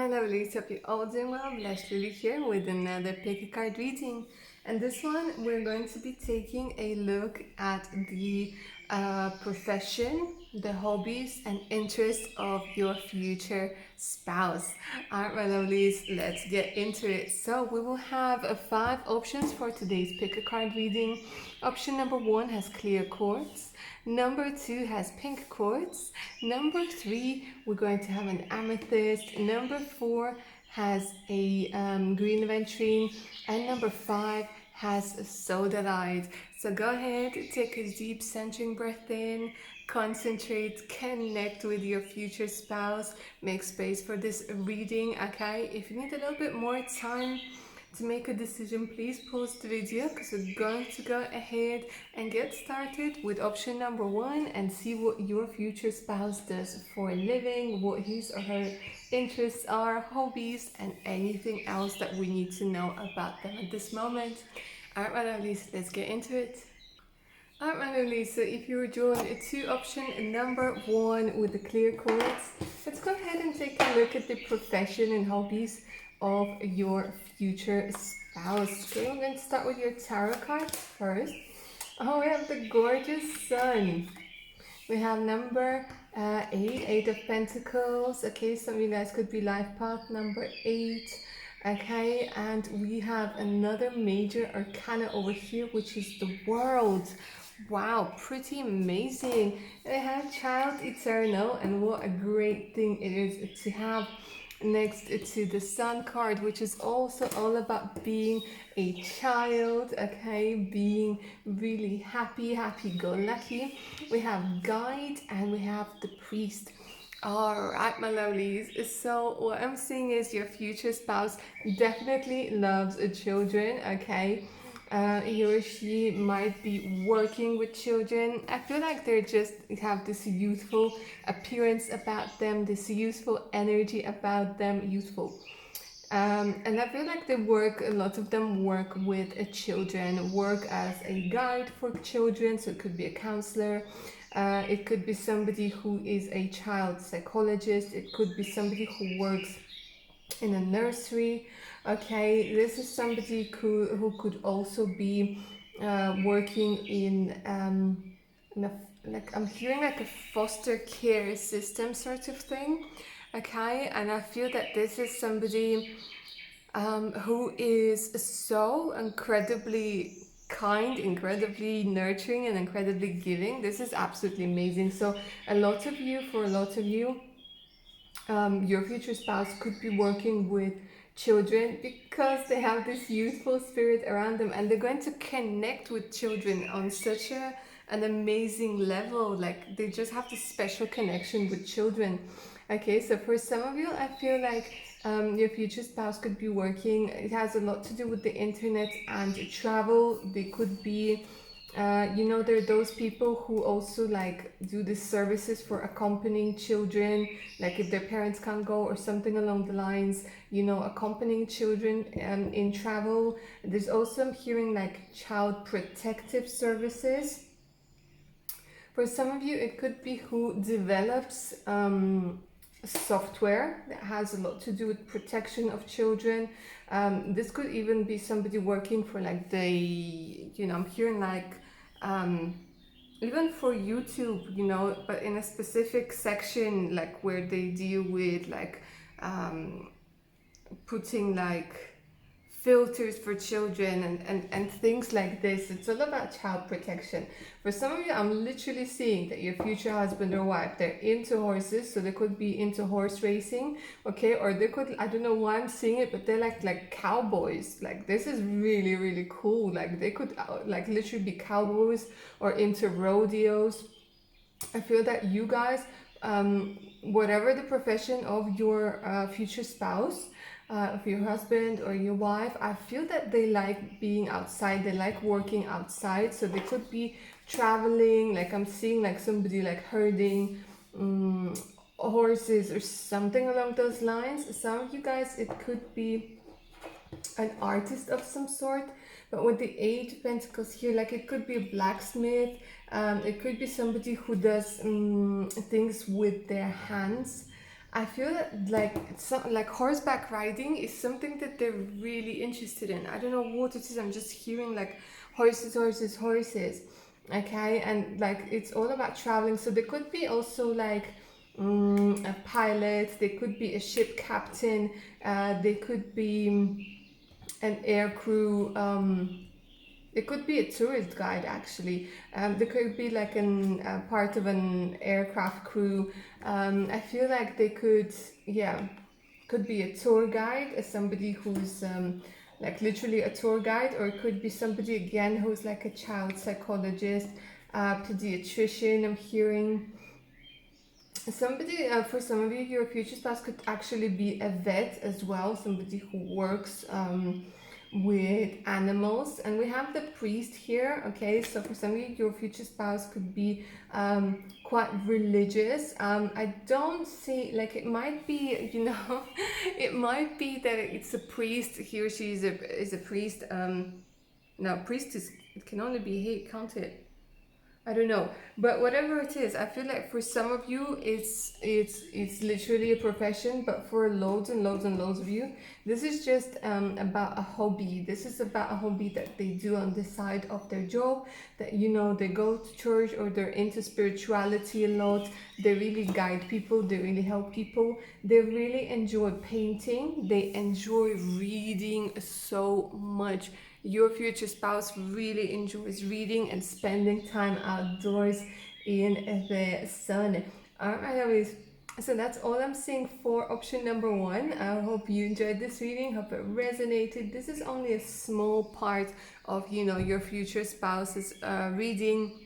my lovelies, hope you're all doing well. Blessed Lily here with another pick a card reading. And this one, we're going to be taking a look at the profession, the hobbies, and interests of your future spouse. Alright, my lovelies, let's get into it. So, we will have 5 options for today's pick a card reading. Option number 1 has clear quartz. Number 2 has pink quartz. Number 3, we're going to have an amethyst. Number 4 has a green aventurine. And number 5 has a sodalite. So go ahead, take a deep centering breath in, concentrate, connect with your future spouse, make space for this reading, okay? If you need a little bit more time to make a decision, please pause the video because we're going to go ahead and get started with option number 1 and see what your future spouse does for a living, what his or her interests are, hobbies, and anything else that we need to know about them at this moment. Alright, my lovelies, let's get into it. Alright, my lovelies, so if you're drawn to option number 1 with the clear quartz, let's go ahead and take a look at the profession and hobbies of your future spouse. Okay, I'm going to start with your tarot cards first. Oh, we have the gorgeous sun. We have number 8 of Pentacles. Okay, some of you guys could be life path number 8. Okay, and we have another major arcana over here, which is the World. Wow, pretty amazing. We have Child Eternal, and what a great thing it is to have next to the Sun card, which is also all about being a child, okay, being really happy-go-lucky. We have Guide and we have the Priest. Alright, my lovelies, so what I'm seeing is your future spouse definitely loves children, okay? He or she might be working with children. I feel like they just have this youthful appearance about them, this youthful energy about them, youthful. And I feel like they work, a lot of them work with children, work as a guide for children, so it could be a counselor, it could be somebody who is a child psychologist, it could be somebody who works in a nursery. Okay, this is somebody who could also be working in a, like I'm hearing like a foster care system sort of thing. Okay, and I feel that this is somebody who is so incredibly kind, incredibly nurturing, and incredibly giving. This is absolutely amazing. So for a lot of you, your future spouse could be working with children because they have this youthful spirit around them, and they're going to connect with children on such an amazing level. Like they just have this special connection with children. Okay, so for some of you, I feel like your future spouse could be working. It has a lot to do with the internet and travel. They could be there are those people who also like do the services for accompanying children, like if their parents can't go or something along the lines, accompanying children in travel. There's also, I'm hearing like child protective services. For some of you, it could be who develops software that has a lot to do with protection of children. This could even be somebody working for like I'm hearing like even for YouTube, but in a specific section, like where they deal with like putting like filters for children and things like this. It's all about child protection. For some of you, I'm literally seeing that your future husband or wife, they're into horses, so they could be into horse racing, okay? Or they could, I don't know why I'm seeing it, but they're like cowboys. Like this is really, really cool. Like they could like literally be cowboys or into rodeos. I feel that you guys, whatever the profession of your future spouse, of your husband or your wife, I feel that they like being outside, they like working outside, so they could be traveling, like I'm seeing like somebody like herding horses or something along those lines. Some of you guys, it could be an artist of some sort, but with the 8 of Pentacles here, like it could be a blacksmith, it could be somebody who does things with their hands. I feel that like like horseback riding is something that they're really interested in. I don't know what it is. I'm just hearing like horses, horses, horses. Okay, and like it's all about traveling. So there could be also like a pilot. There could be a ship captain. There could be an air crew. It could be a tourist guide actually. There could be like an part of an aircraft crew. I feel like they could, yeah, could be a tour guide, as somebody who's like literally a tour guide, or it could be somebody again who's like a child psychologist, pediatrician. I'm hearing somebody for some of you, your future spouse could actually be a vet as well, somebody who works with animals. And we have the priest here. Okay, so for some of you, your future spouse could be quite religious. I don't see, like, it might be, you know, it might be that it's a priest. He or she is a priest. No, priest is, it can only be he, can't it? I don't know, but whatever it is, I feel like for some of you, it's literally a profession. But for loads and loads and loads of you, this is just about a hobby. This is about a hobby that they do on the side of their job. That, you know, they go to church, or they're into spirituality a lot. They really guide people. They really help people. They really enjoy painting. They enjoy reading so much. Your future spouse really enjoys reading and spending time outdoors in the sun. Alright, anyways, so that's all I'm seeing for option number one. I hope you enjoyed this reading, hope it resonated. This is only a small part of, you know, your future spouse's reading.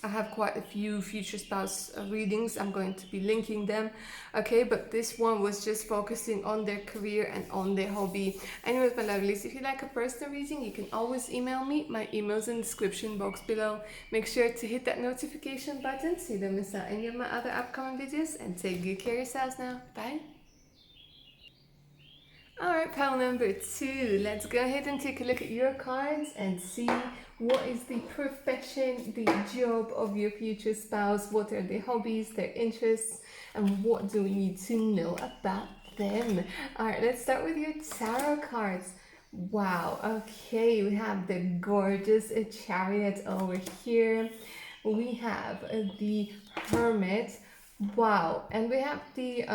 I have quite a few future spouse readings. I'm going to be linking them. Okay, but this one was just focusing on their career and on their hobby. Anyways, my lovelies, if you like a personal reading, you can always email me. My email's in the description box below. Make sure to hit that notification button so you don't miss out any of my other upcoming videos. And take good care of yourselves now. Bye. Alright, pal number two. Let's go ahead and take a look at your cards and see what is the profession, the job of your future spouse, what are their hobbies, their interests, and what do we need to know about them. Alright, let's start with your tarot cards. Wow, okay, we have the gorgeous Chariot over here. We have the Hermit. Wow, and we have the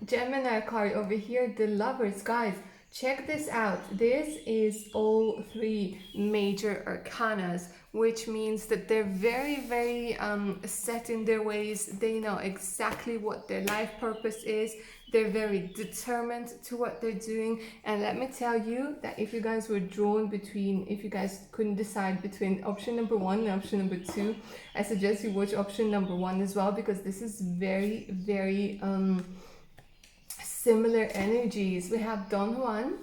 Gemini card over here, the Lovers. Guys, check this out. This is all three major arcanas, which means that they're very, very set in their ways. They know exactly what their life purpose is. They're very determined to what they're doing. And let me tell you that if you guys were drawn between, if you guys couldn't decide between option number one and option number two, I suggest you watch option number one as well, because this is very, very similar energies. We have Don Juan,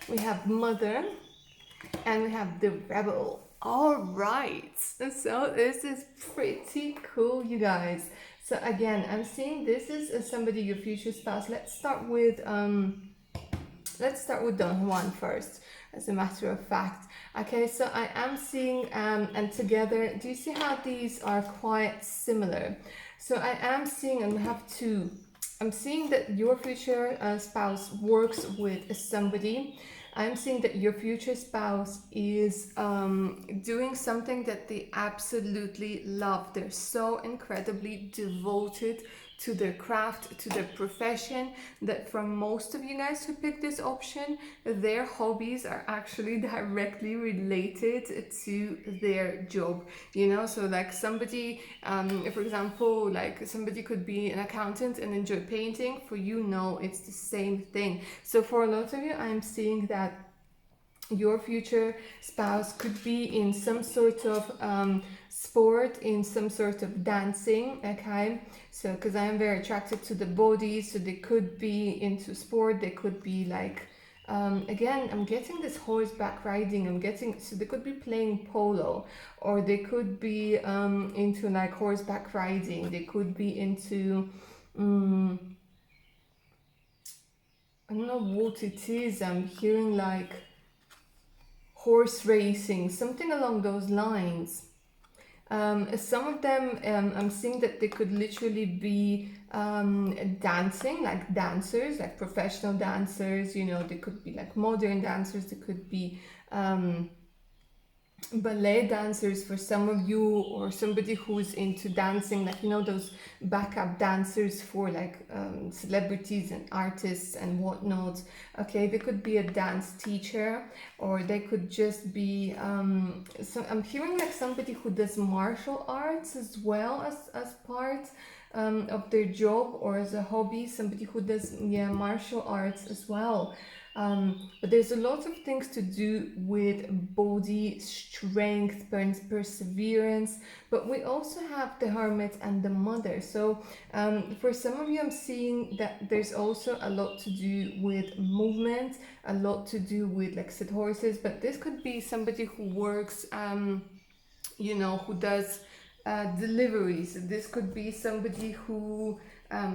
we have Mother, and we have the Rebel. All right, so this is pretty cool, you guys. So again, I'm seeing this is somebody, your future spouse. Let's start with Don Juan first, as a matter of fact. Okay, so I am seeing and together, do you see how these are quite similar? So I am seeing, and we have two. I'm seeing that your future spouse works with somebody. I'm seeing that your future spouse is doing something that they absolutely love. They're so incredibly devoted to their craft, to their profession, that for most of you guys who picked this option, their hobbies are actually directly related to their job. You know, so like somebody, for example, like somebody could be an accountant and enjoy painting. For you, no, it's the same thing. So for a lot of you, I'm seeing that your future spouse could be in some sort of sport, in some sort of dancing. Okay, so because I am very attracted to the body, so they could be into sport. They could be like again, I'm getting this horseback riding. I'm getting, so they could be playing polo, or they could be into like horseback riding. They could be into I don't know what it is. I'm hearing like horse racing, something along those lines. Some of them, I'm seeing that they could literally be dancing, like dancers, like professional dancers. You know, they could be like modern dancers. They could be ballet dancers for some of you, or somebody who's into dancing, like, you know, those backup dancers for like celebrities and artists and whatnot. Okay, they could be a dance teacher, or they could just be so I'm hearing like somebody who does martial arts as well as part of their job, or as a hobby, somebody who does, yeah, martial arts as well. But there's a lot of things to do with body strength, perseverance. But we also have the hermit and the mother. So for some of you, I'm seeing that there's also a lot to do with movement, a lot to do with, like, said, horses. But this could be somebody who works, you know, who does deliveries. This could be somebody who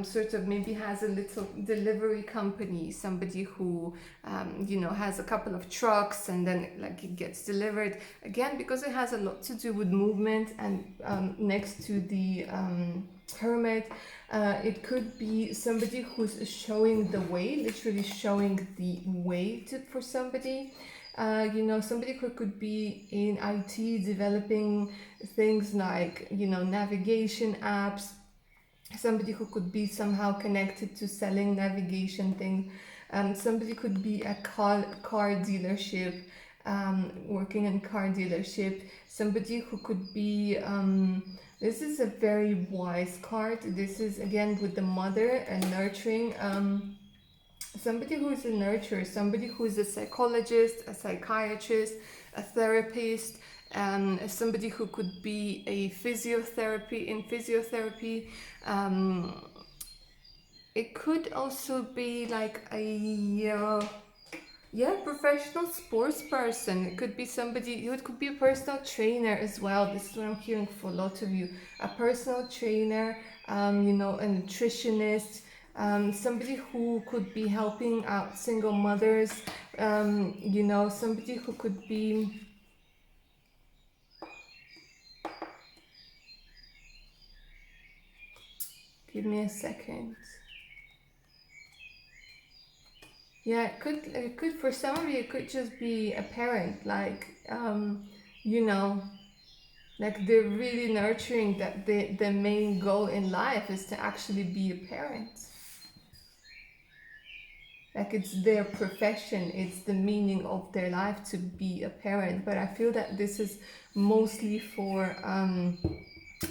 sort of maybe has a little delivery company, somebody who you know, has a couple of trucks, and then like it gets delivered, again, because it has a lot to do with movement. And next to the hermit, it could be somebody who's showing the way, literally showing the way for somebody. You know, somebody who could be in IT, developing things like, you know, navigation apps. Somebody who could be somehow connected to selling navigation things. Somebody could be a car dealership, working in car dealership. Somebody who could be this is a very wise card. This is again with the mother and nurturing. Somebody who is a nurturer, somebody who is a psychologist, a psychiatrist, a therapist, somebody who could be a physiotherapy. It could also be like a professional sports person. It could be somebody, it could be a personal trainer as well. This is what I'm hearing for a lot of you. A personal trainer, you know, a nutritionist, somebody who could be helping out single mothers, you know, somebody who could be, give me a second. Yeah, it could for some of you, it could just be a parent, like, you know, like they're really nurturing that the main goal in life is to actually be a parent. Like it's their profession, it's the meaning of their life to be a parent. But I feel that this is mostly for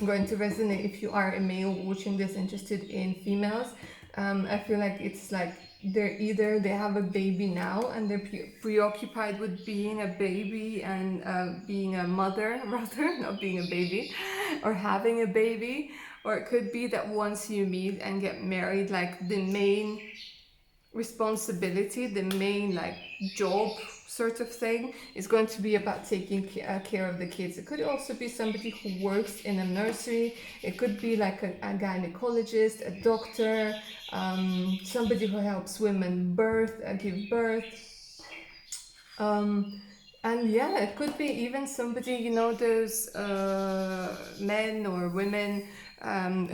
going to resonate if you are a male watching this interested in females. I feel like it's like they have a baby now and they're preoccupied with being a baby and being a mother rather, not being a baby, or having a baby. Or it could be that once you meet and get married, like the main responsibility, the main like job sort of thing is going to be about taking care of the kids. It could also be somebody who works in a nursery. It could be like a gynecologist, a doctor, somebody who helps women give birth. And yeah, it could be even somebody, you know, those men or women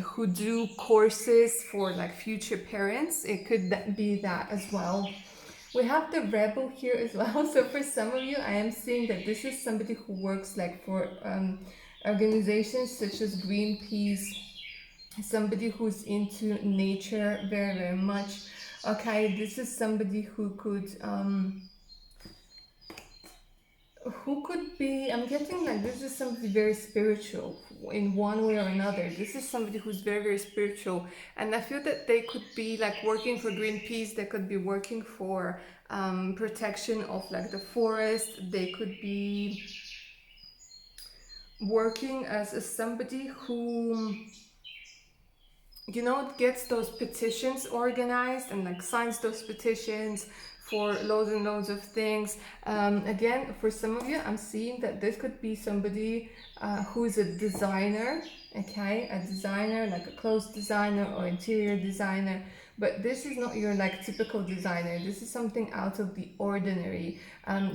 who do courses for like future parents. It could be that as well. We have the rebel here as well. So for some of you, I am seeing that this is somebody who works like for organizations such as Greenpeace, somebody who's into nature very, very much. Okay, this is somebody who could be, I'm getting like this is somebody very spiritual in one way or another. This is somebody who's very, very spiritual, and I feel that they could be like working for Greenpeace. They could be working for protection of like the forest. They could be working as somebody who, you know, gets those petitions organized and like signs those petitions for loads and loads of things. Again, for some of you, I'm seeing that this could be somebody who's a designer, okay? A designer, like a clothes designer or interior designer. but this is not your like typical designer. This is something out of the ordinary.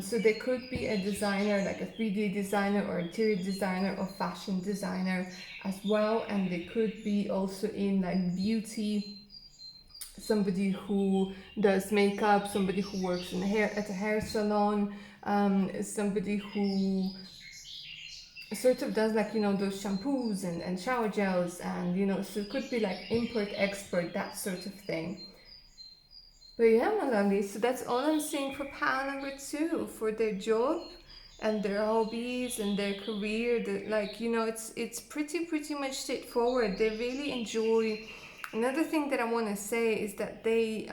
So there could be a designer, like a 3D designer or interior designer or fashion designer as well, and they could be also in like beauty, somebody who does makeup, somebody who works in hair at a hair salon, somebody who sort of does like, you know, those shampoos and shower gels, and you know, so it could be like import export, that sort of thing. But yeah, my lovely, so that's all I'm seeing for pile number 2, for their job and their hobbies and their career. That, like, you know, it's pretty much straightforward. They really enjoy. Another thing that I want to say is that they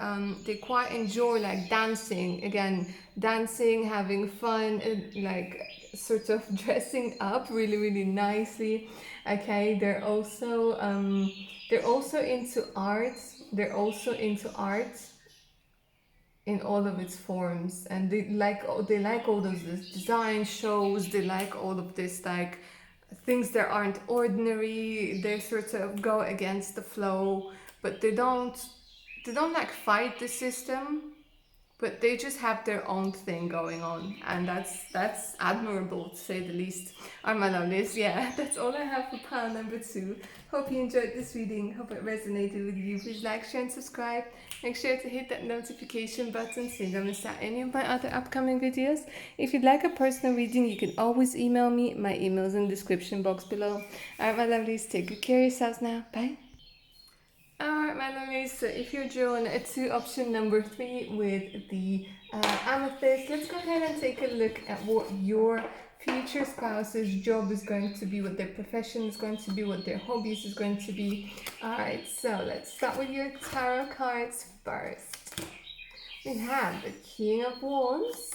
quite enjoy like dancing, again, dancing, having fun, and like sort of dressing up really nicely. Okay, they're also into art. They're also into art in all of its forms, and they like all those design shows. They like all of this, like things that aren't ordinary. They sort of go against the flow, but they don't like fight the system, but they just have their own thing going on, and that's admirable to say the least. I'm my lovelies. Yeah, that's all I have for pile number 2. Hope you enjoyed this reading. Hope it resonated with you. Please like, share, and subscribe. Make sure to hit that notification button so you don't miss out any of my other upcoming videos. If you'd like a personal reading, you can always email me. My email is in the description box below. Alright, my lovelies, take good care of yourselves now. Bye. Alright, my lovelies, so if you're drawn to option number 3 with the amethyst, let's go ahead and take a look at what your future spouse's job is going to be, what their profession is going to be, what their hobbies is going to be. Alright, so let's start with your tarot cards first. We have the King of Wands,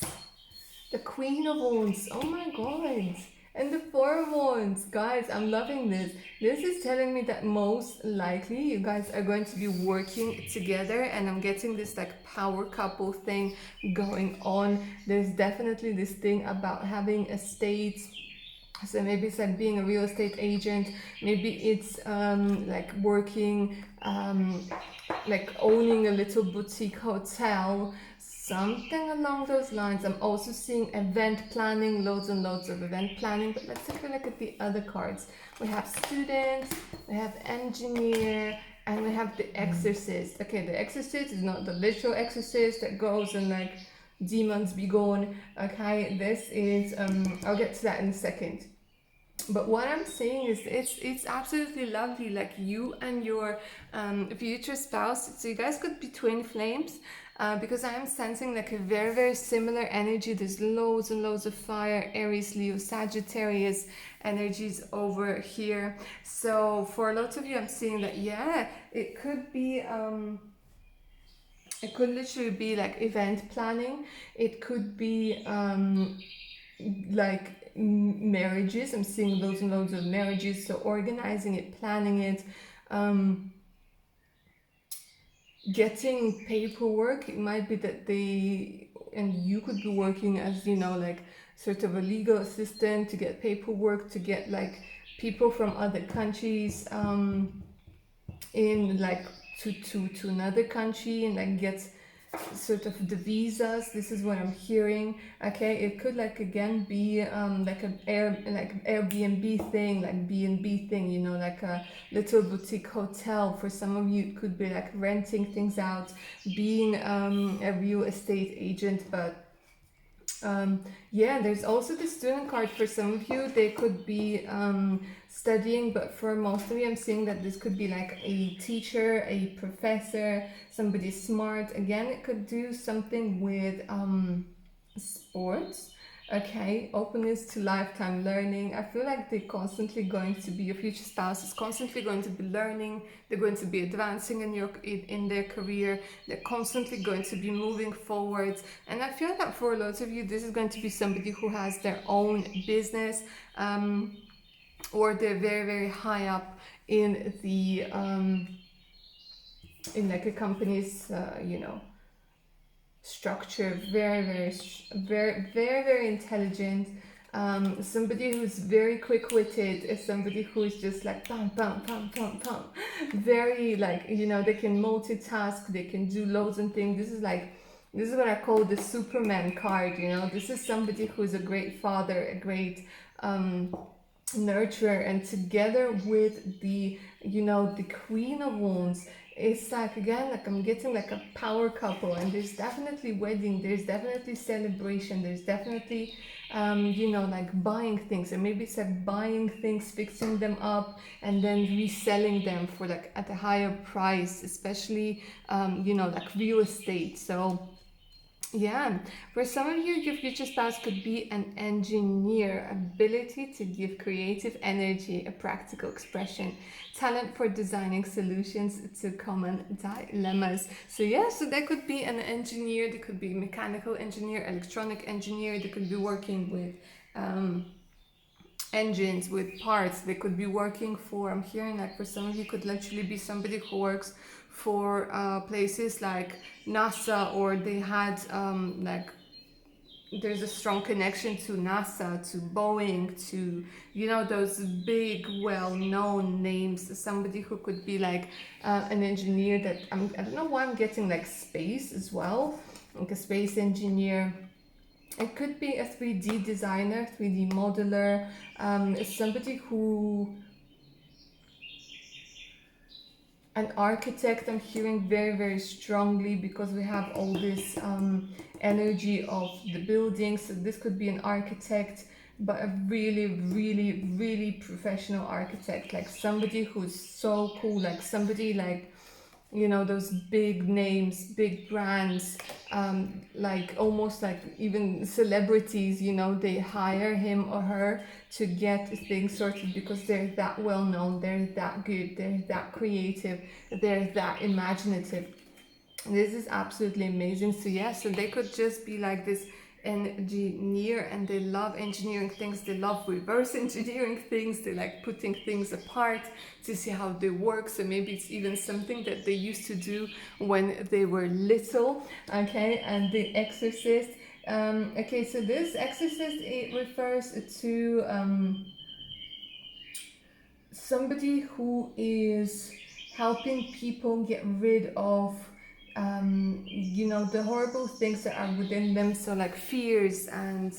the Queen of Wands, oh my god, and the Four of Wands. Guys, I'm loving this. This is telling me that most likely you guys are going to be working together, and I'm getting this like power couple thing going on. There's definitely this thing about having a state. So maybe it's like being a real estate agent. Maybe it's like working, like owning a little boutique hotel, something along those lines. I'm also seeing event planning, loads and loads of event planning. But let's take a look at the other cards. We have students, we have engineer, and we have the exorcist. Okay, the exorcist is not the literal exorcist that goes and like demons be gone. Okay, this is I'll get to that in a second. But what I'm saying is it's absolutely lovely, like you and your future spouse, so you guys could be twin flames, because I am sensing like a very similar energy. There's loads and loads of fire, Aries, Leo, Sagittarius energies over here. So for a lot of you, I'm seeing that, yeah, it could be it could literally be like event planning. It could be like marriages. I'm seeing loads and loads of marriages, so organizing it, planning it, getting paperwork. It might be that they and you could be working as, you know, like sort of a legal assistant to get paperwork, to get like people from other countries in like to another country, and like get sort of the visas. This is what I'm hearing. Okay, it could like again be like an Airbnb thing, like B&B thing, you know, like a little boutique hotel. For some of you it could be like renting things out, being a real estate agent. But yeah, there's also the student card. For some of you, they could be studying, but for most of you, I'm seeing that this could be like a teacher, a professor, somebody smart. Again, it could do something with sports. Okay, openness to lifetime learning. I feel like they're constantly going to be, your future spouse is constantly going to be learning. They're going to be advancing in their career. They're constantly going to be moving forwards. And I feel that for a lot of you, this is going to be somebody who has their own business, or they're very high up in the in like a company's you know, structure. Very intelligent, somebody who's very quick-witted, is somebody who's just like pam pam pam pam pam, very like, you know, they can multitask, they can do loads of things. This is what I call the Superman card, you know. This is somebody who's a great father, a great nurturer, and together with the, you know, the Queen of Wands, it's like, again, like I'm getting like a power couple, and there's definitely wedding, there's definitely celebration, there's definitely you know, like buying things, and maybe it's like buying things, fixing them up, and then reselling them for like at a higher price, especially you know, like real estate. So yeah, for some of you, your future spouse could be an engineer, ability to give creative energy, a practical expression, talent for designing solutions to common dilemmas. So yeah, so there could be an engineer, there could be a mechanical engineer, electronic engineer, they could be working with engines, with parts, they could be working for, I'm hearing like for some of you could literally be somebody who works for places like NASA, or they had like there's a strong connection to NASA, to Boeing, to, you know, those big well-known names. Somebody who could be like an engineer that I don't know why I'm getting like space as well, like a space engineer. It could be a 3D designer, 3D modeler, somebody who, an architect, I'm hearing very, very strongly, because we have all this energy of the building. So this could be an architect, but a really, really, really professional architect, like somebody who's so cool, like somebody like, you know, those big names, big brands, like almost like even celebrities, you know, they hire him or her to get things sorted because they're that well known, they're that good, they're that creative, they're that imaginative. This is absolutely amazing. So yeah, so they could just be like this engineer, and they love engineering things, they love reverse engineering things, they like putting things apart to see how they work. So maybe it's even something that they used to do when they were little. Okay, and the exorcist, okay, so this exorcist, it refers to somebody who is helping people get rid of you know, the horrible things that are within them, so like fears and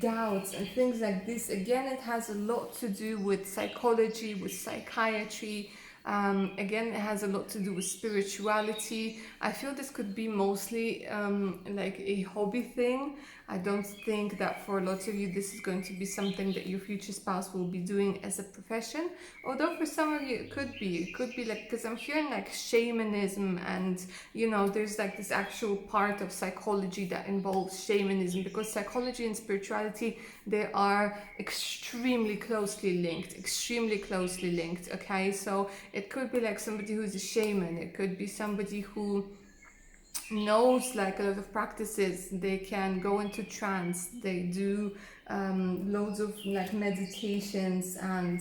doubts and things like this. Again, it has a lot to do with psychology, with psychiatry. Again, it has a lot to do with spirituality. I feel this could be mostly like a hobby thing. I don't think that for lots of you this is going to be something that your future spouse will be doing as a profession. Although for some of you it could be. It could be like, because I'm hearing like shamanism, and you know, there's like this actual part of psychology that involves shamanism, because psychology and spirituality, they are extremely closely linked, extremely closely linked. Okay, so it could be like somebody who's a shaman, it could be somebody who knows like a lot of practices, they can go into trance, they do loads of like meditations and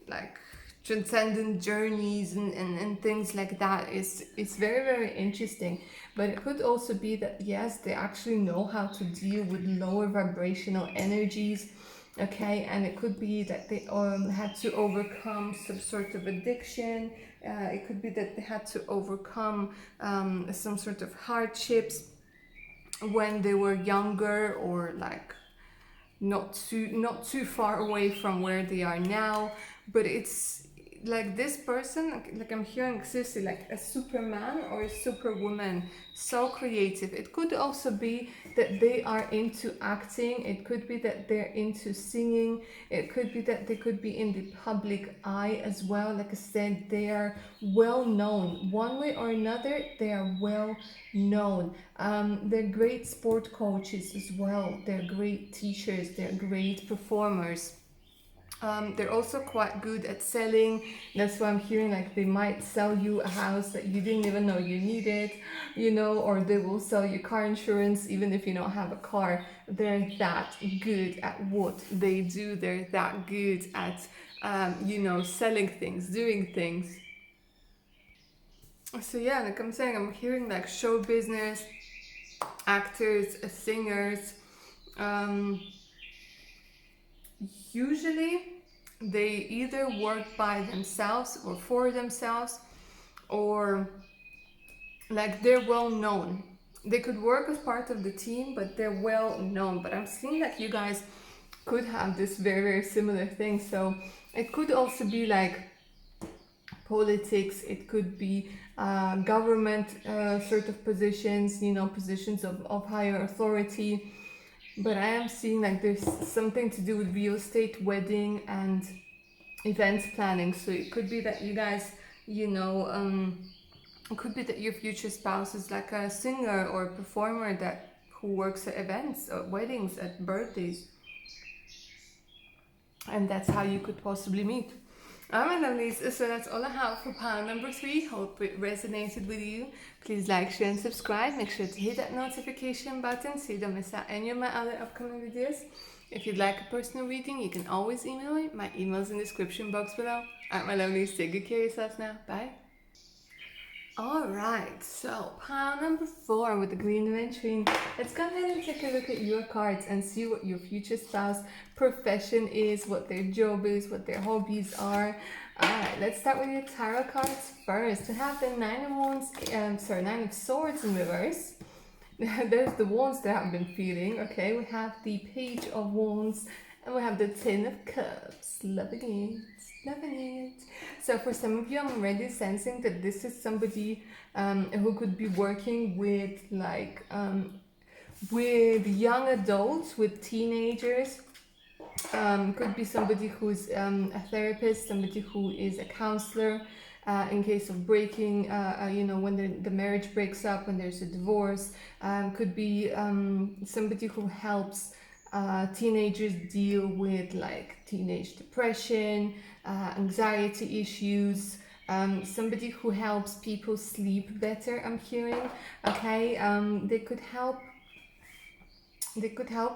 like transcendent journeys and things like that. It's very, very interesting. But it could also be that yes, they actually know how to deal with lower vibrational energies. Okay, and it could be that they had to overcome some sort of addiction. It could be that they had to overcome some sort of hardships when they were younger, or like not too far away from where they are now. But it's like this person, like I'm hearing seriously like a superman or a superwoman, so creative. It could also be that they are into acting, it could be that they're into singing, it could be that they could be in the public eye as well. Like I said, they are well known one way or another, they are well known. They're great sport coaches as well, they're great teachers, they're great performers. They're also quite good at selling. That's why I'm hearing like they might sell you a house that you didn't even know you needed, you know, or they will sell you car insurance even if you don't have a car. They're that good at what they do. They're that good at, you know, selling things, doing things. So yeah, like I'm saying, I'm hearing like show business, actors, singers, Usually they either work by themselves or for themselves, or like they're well known. They could work as part of the team, but they're well known. But I'm seeing that you guys could have this very, very similar thing. So it could also be like politics, it could be government sort of positions, you know, positions of higher authority. But I am seeing like there's something to do with real estate, wedding, and events planning. So it could be that you guys, you know, it could be that your future spouse is like a singer or a performer that who works at events or weddings, at birthdays, and that's how you could possibly meet. Alright, lovelies, so that's all I have for pile number 3. Hope it resonated with you. Please like, share, and subscribe. Make sure to hit that notification button so you don't miss out any of my other upcoming videos. If you'd like a personal reading, you can always email me. My email's in the description box below. Alright, my lovelies, take good care of yourselves now. Bye. Alright, so pile number 4 with the green aventurine. Let's go ahead and take a look at your cards and see what your future spouse profession is, what their job is, what their hobbies are. Alright, let's start with your tarot cards first. We have the Nine of Wands, Nine of Swords in reverse. There's the wands that I've been feeling. Okay, we have the Page of Wands and we have the Ten of Cups. Loving it. Loving it. So for some of you, I'm already sensing that this is somebody who could be working with with young adults, with teenagers. Could be somebody who's a therapist, somebody who is a counselor in case of breaking, you know, when the marriage breaks up, when there's a divorce. Could be somebody who helps teenagers deal with like teenage depression, anxiety issues, somebody who helps people sleep better, I'm hearing. Okay, they could help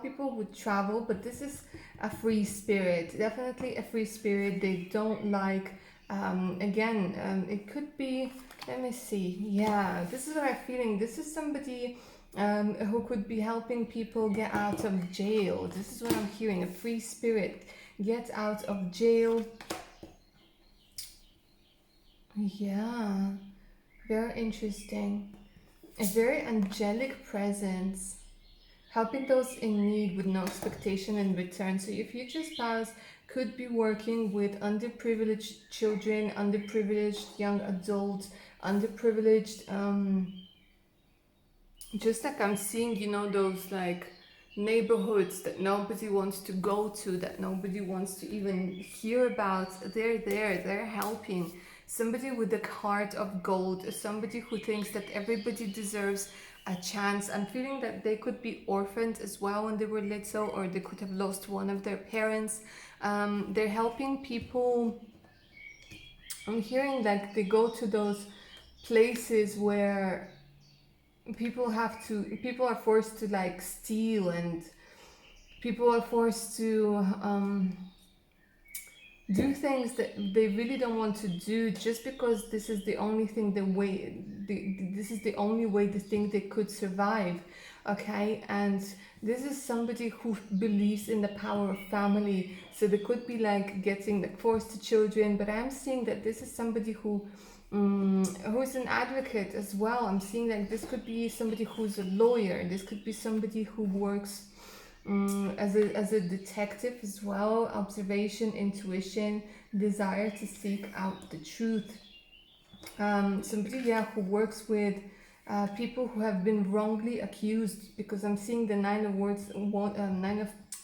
people with travel, but this is a free spirit, definitely a free spirit. They don't like it could be, let me see, yeah, this is what I'm feeling. This is somebody who could be helping people get out of jail. This is what I'm hearing, a free spirit, get out of jail. Yeah, very interesting. A very angelic presence, helping those in need with no expectation in return. So your future spouse could be working with underprivileged children, underprivileged young adults, underprivileged, just like I'm seeing, you know, those like neighborhoods that nobody wants to go to, that nobody wants to even hear about. They're there, they're helping. Somebody with a heart of gold, somebody who thinks that everybody deserves a chance. I'm feeling that they could be orphaned as well when they were little, or they could have lost one of their parents. They're helping people. I'm hearing like they go to those places where people are forced to like steal, and people are forced to do things that they really don't want to do, just because this is the only thing, this is the only way they think they could survive. Okay, and this is somebody who believes in the power of family. So they could be like getting like foster children, but I'm seeing that this is somebody who's an advocate as well. I'm seeing like this could be somebody who's a lawyer. This could be somebody who works as a detective as well. Observation, intuition, desire to seek out the truth. Somebody, yeah, who works with people who have been wrongly accused, because I'm seeing the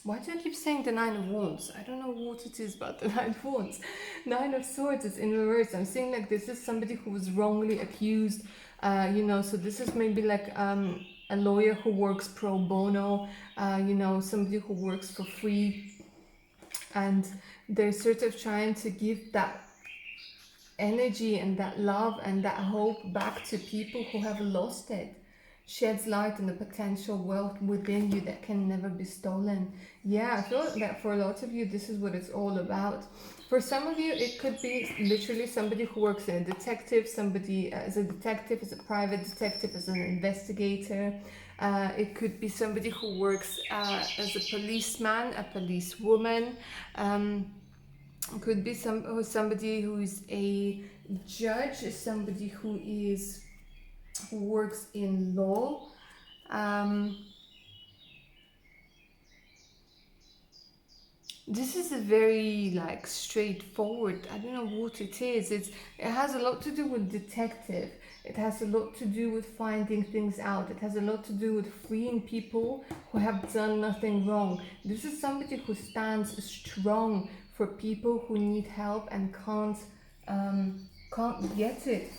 why do I keep saying the Nine of Wands? I don't know what it is about the Nine of Wands. Nine of Swords is in reverse. I'm seeing like this is somebody who was wrongly accused, you know, so this is maybe like a lawyer who works pro bono, you know, somebody who works for free, and they're sort of trying to give that energy and that love and that hope back to people who have lost it. Sheds light on the potential wealth within you that can never be stolen. Yeah, I feel that for a lot of you, this is what it's all about. For some of you, it could be literally somebody who works as a detective, somebody as a detective, as a private detective, as an investigator. It could be somebody who works as a policeman, a policewoman. Could be somebody who is a judge, somebody who works in law. This is a very like straightforward. I don't know what it is. It has a lot to do with detective. It has a lot to do with finding things out. It has a lot to do with freeing people who have done nothing wrong. This is somebody who stands strong for people who need help and can't get it.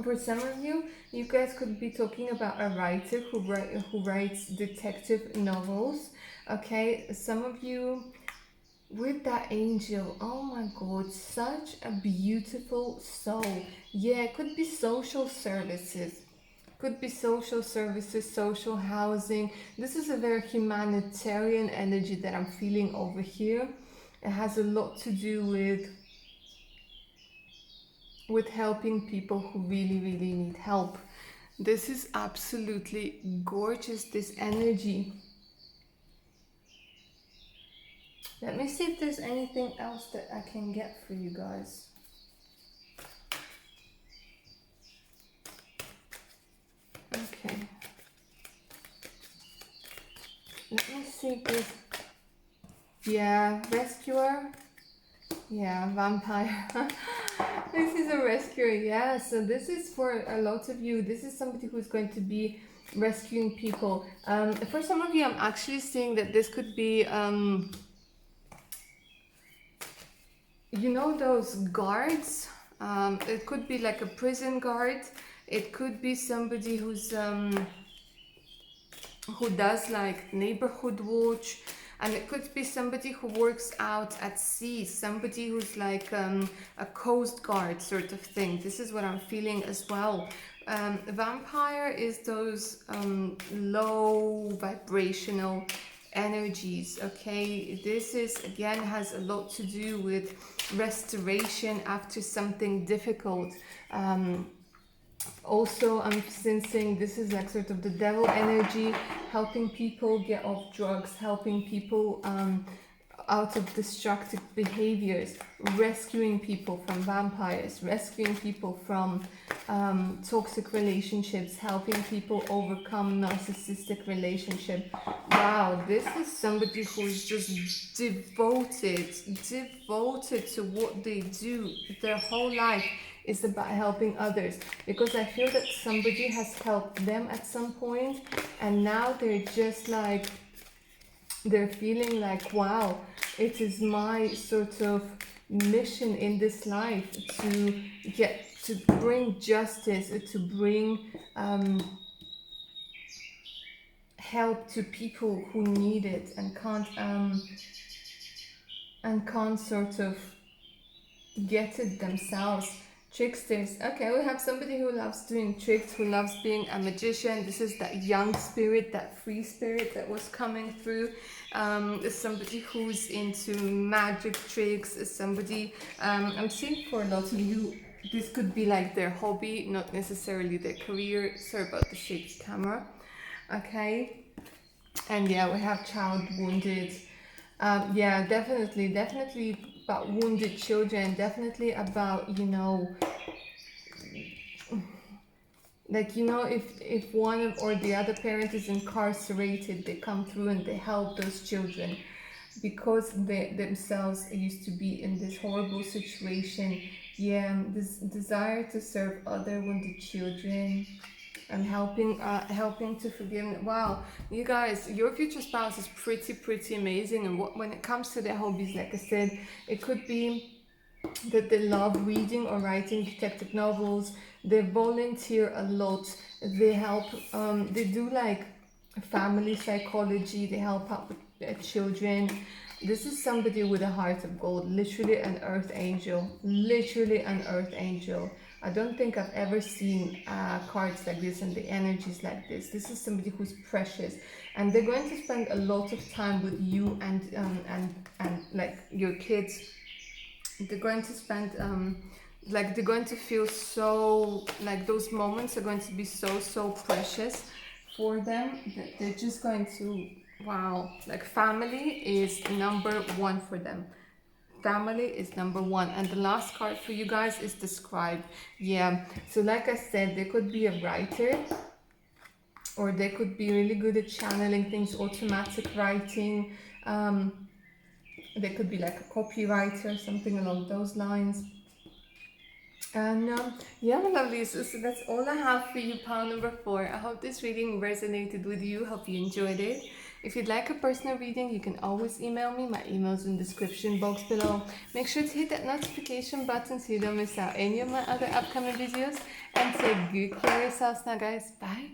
For some of you, you guys could be talking about a writer who writes detective novels. Okay, some of you with that angel, oh my god, such a beautiful soul. Yeah, it could be social services. Could be social services, social housing. This is a very humanitarian energy that I'm feeling over here. It has a lot to do with helping people who really, really need help. This is absolutely gorgeous, this energy. Let me see if there's anything else that I can get for you guys. Okay. Let me see if there's... Yeah, rescuer. Yeah, vampire. This is a rescuer, yeah. So this is for a lot of you. This is somebody who's going to be rescuing people. For some of you, I'm actually seeing that this could be... you know those guards? It could be like a prison guard. It could be somebody who does like neighborhood watch, and it could be somebody who works out at sea, somebody who's like a coast guard sort of thing. This is what I'm feeling as well. Vampire is those low vibrational energies. Okay, this is again has a lot to do with restoration after something difficult. Also, I'm sensing this is like sort of the devil energy, helping people get off drugs, helping people out of destructive behaviors, rescuing people from vampires, rescuing people from toxic relationships, helping people overcome narcissistic relationship. Wow, this is somebody who is just devoted to what they do. Their whole life is about helping others, because I feel that somebody has helped them at some point, and now they're just like, they're feeling like, wow, it is my sort of mission in this life to bring justice, to bring help to people who need it and can't sort of get it themselves. Tricksters. Okay, we have somebody who loves doing tricks, who loves being a magician. This is that young spirit, that free spirit that was coming through. Somebody who's into magic tricks. Somebody, I'm seeing for a lot of you, this could be like their hobby, not necessarily their career. Sorry about the shaky camera. Okay. And yeah, we have child wounded. Yeah, definitely about wounded children, definitely about, you know, like, you know, if one or the other parent is incarcerated, they come through and they help those children because they themselves used to be in this horrible situation. Yeah, this desire to serve other wounded children and helping to forgive. Wow, you guys, your future spouse is pretty amazing. And when it comes to their hobbies, like I said, it could be that they love reading or writing detective novels. They volunteer a lot. They help. They do like family psychology. They help out with children. This is somebody with a heart of gold, literally an earth angel, literally an earth angel. I don't think I've ever seen cards like this and the energies like this. This is somebody who's precious, and they're going to spend a lot of time with you and like your kids. They're going to spend like they're going to feel so like those moments are going to be so precious for them, that they're just going to, wow, like family is number one for them. Family is number one. And the last card for you guys is the scribe. Yeah, so like I said, they could be a writer, or they could be really good at channeling things, automatic writing. They could be like a copywriter, something along those lines. And yeah, my lovelies, so that's all I have for you, pile number 4. I hope this reading resonated with you. Hope you enjoyed it. If you'd like a personal reading, you can always email me. My email's in the description box below. Make sure to hit that notification button so you don't miss out any of my other upcoming videos. And take good care of yourselves now, guys. Bye.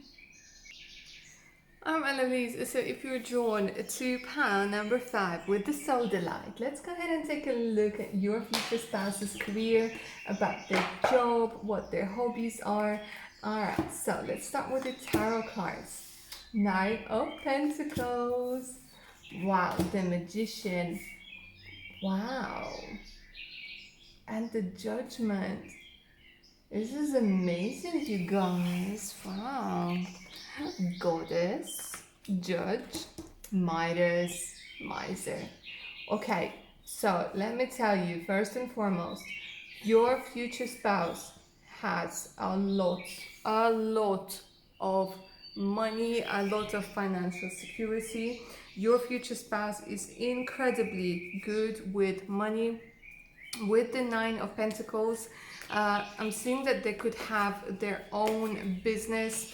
I'm Eloise, so if you're drawn to pile number 5 with the soda light, let's go ahead and take a look at your future spouse's career, about their job, what their hobbies are. Alright, so let's start with the tarot cards. Knight of Pentacles. Wow, the Magician. Wow. And the Judgment. This is amazing, you guys. Wow. Goddess, Judge, Midas, Miser. Okay, so let me tell you, first and foremost, your future spouse has a lot of money, a lot of financial security. Your future spouse is incredibly good with money. With the Nine of Pentacles, I'm seeing that they could have their own business.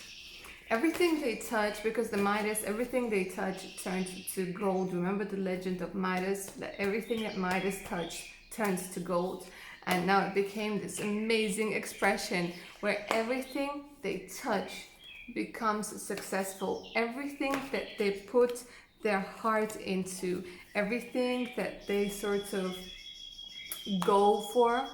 Everything they touch, because the Midas, everything they touch turns to gold. Remember the legend of Midas? That everything that Midas touched turns to gold. And now it became this amazing expression where everything they touch becomes successful. Everything that they put their heart into, everything that they sort of go for,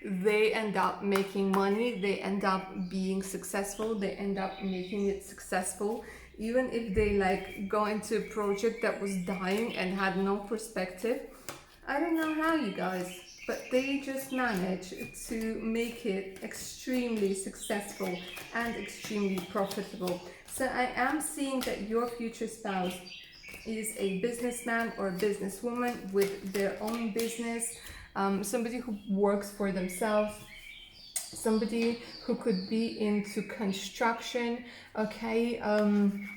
they end up making money, they end up being successful, they end up making it successful. Even if they like go into a project that was dying and had no perspective, I don't know how, you guys, but they just manage to make it extremely successful and extremely profitable. So I am seeing that your future spouse is a businessman or a businesswoman with their own business. Somebody who works for themselves, somebody who could be into construction. Okay, I'm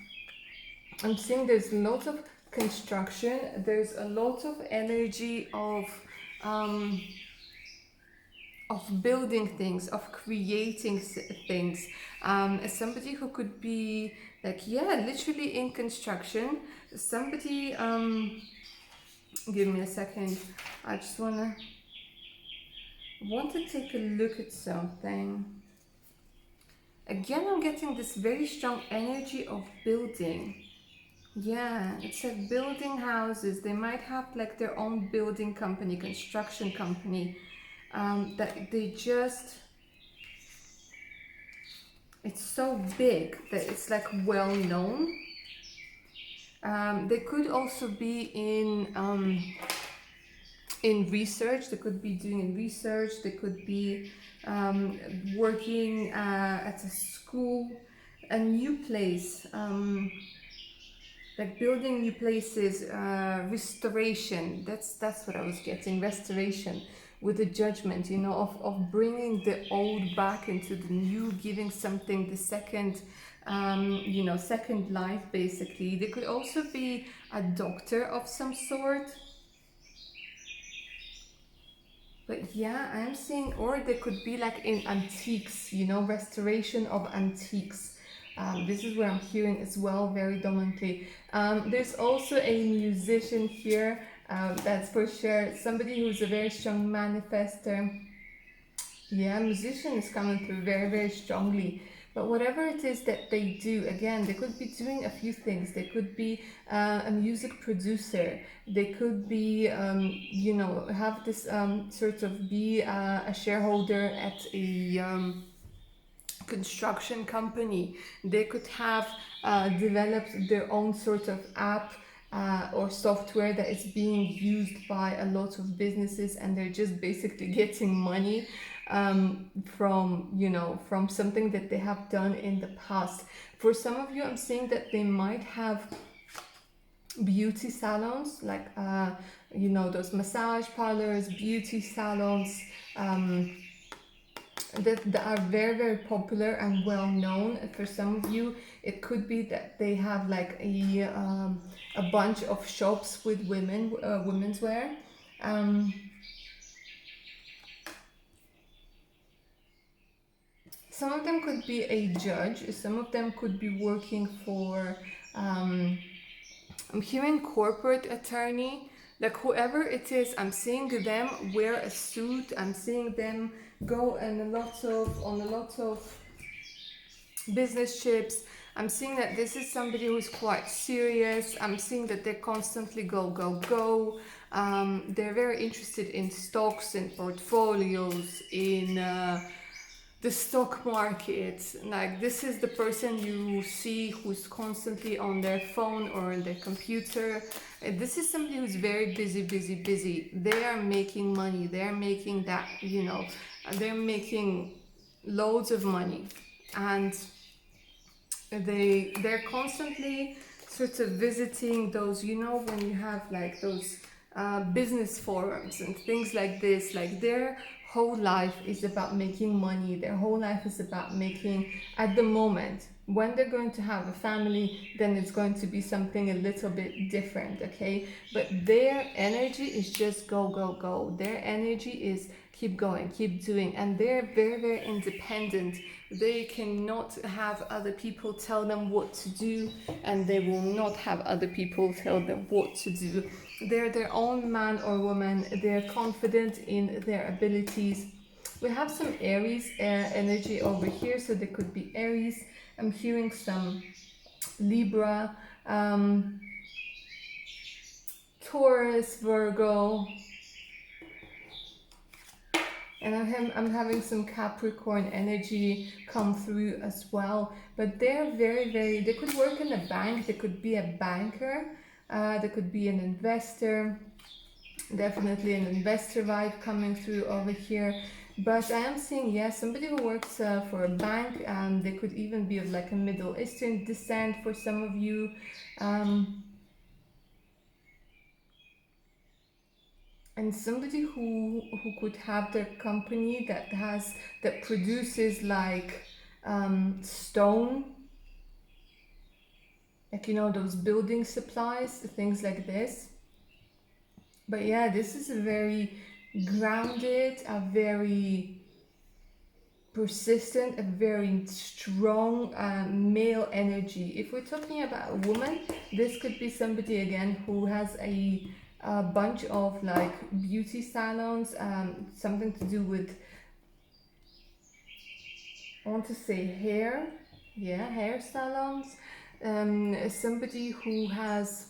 seeing there's lots of construction, there's a lot of energy of building things, of creating things. Somebody who could be like, yeah, literally in construction. Somebody, give me a second, I just want to take a look at something. Again, I'm getting this very strong energy of building. Yeah, it's like building houses. They might have like their own building company, construction company, that they just, it's so big that it's like well known. They could also be in research. They could be doing research. They could be working at a school, a new place, like building new places, restoration. That's what I was getting. Restoration with the Judgment, you know, of bringing the old back into the new, giving something the second, you know, second life, basically. They could also be a doctor of some sort. But yeah, I'm seeing, or they could be like in antiques, you know, restoration of antiques. This is where I'm hearing as well, very dominantly. There's also a musician here, that's for sure. Somebody who's a very strong manifester. Yeah, musician is coming through very, very strongly. But whatever it is that they do, again, they could be doing a few things. They could be a music producer. They could be, you know, have this sort of be a shareholder at a construction company. They could have developed their own sort of app or software that is being used by a lot of businesses, and they're just basically getting money from something that they have done in the past. For some of you, I'm seeing that they might have beauty salons, like those massage parlors, beauty salons, that are very, very popular and well known. For some of you, it could be that they have like a bunch of shops with women's wear. Some of them could be a judge, some of them could be working for I'm hearing corporate attorney, like whoever it is. I'm seeing them wear a suit. I'm seeing them go on a lot of business trips. I'm seeing that this is somebody who's quite serious. I'm seeing that they constantly go, go, go. They're very interested in stocks and portfolios, in the stock market. Like, this is the person you see who's constantly on their phone or on their computer. This is somebody who's very busy, busy, busy. They are making money. They're making that, they're making loads of money. And they're constantly sort of visiting those, when you have like those business forums and things like this. Like, their whole life is about making money. Their whole life is about making, at the moment. When they're going to have a family, then it's going to be something a little bit different, okay? But their energy is just go, go, go. Their energy is keep going, keep doing. And they're very, very independent. They cannot have other people tell them what to do, and they will not have other people tell them what to do. They're their own man or woman. They're confident in their abilities. We have some Aries energy over here, so there could be Aries. I'm hearing some Libra, Taurus, Virgo, and I'm having some Capricorn energy come through as well. But they're very, very, they could work in a bank, they could be a banker, they could be an investor. Definitely an investor vibe coming through over here. But I am seeing, somebody who works for a bank. They could even be of like a Middle Eastern descent for some of you. And somebody who could have their company that produces like stone, like those building supplies, things like this. But yeah, this is a very grounded, a very persistent, a very strong male energy. If we're talking about a woman, this could be somebody again who has a bunch of like beauty salons, something to do with, I want to say hair, hair salons. Somebody who has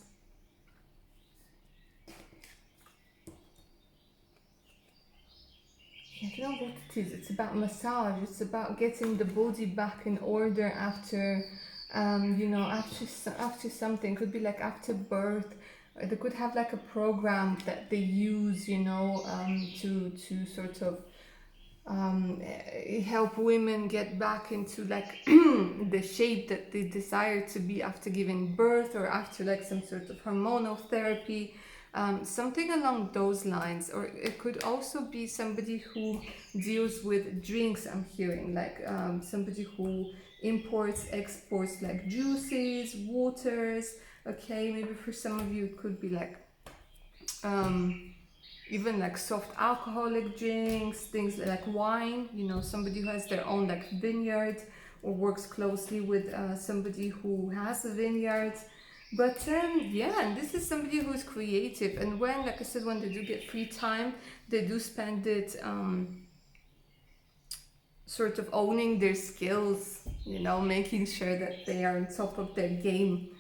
I don't know what it is. It's about massage. It's about getting the body back in order after, after something. Could be like after birth. They could have like a program that they use, to sort of help women get back into like the shape that they desire to be after giving birth, or after like some sort of hormonal therapy. Something along those lines. Or it could also be somebody who deals with drinks. I'm hearing like somebody who imports, exports like juices, waters. Okay, maybe for some of you it could be like even like soft alcoholic drinks, things like wine. Somebody who has their own like vineyard, or works closely with somebody who has a vineyard. But and this is somebody who's creative, and when, like I said, when they do get free time, they do spend it sort of owning their skills, making sure that they are on top of their game.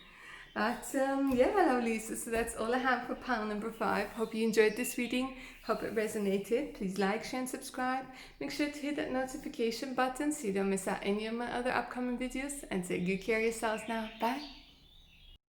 But lovelies, so that's all I have for pile number 5. Hope you enjoyed this reading. Hope it resonated. Please like, share and subscribe. Make sure to hit that notification button so you don't miss out any of my other upcoming videos. And take good care of yourselves now. Bye.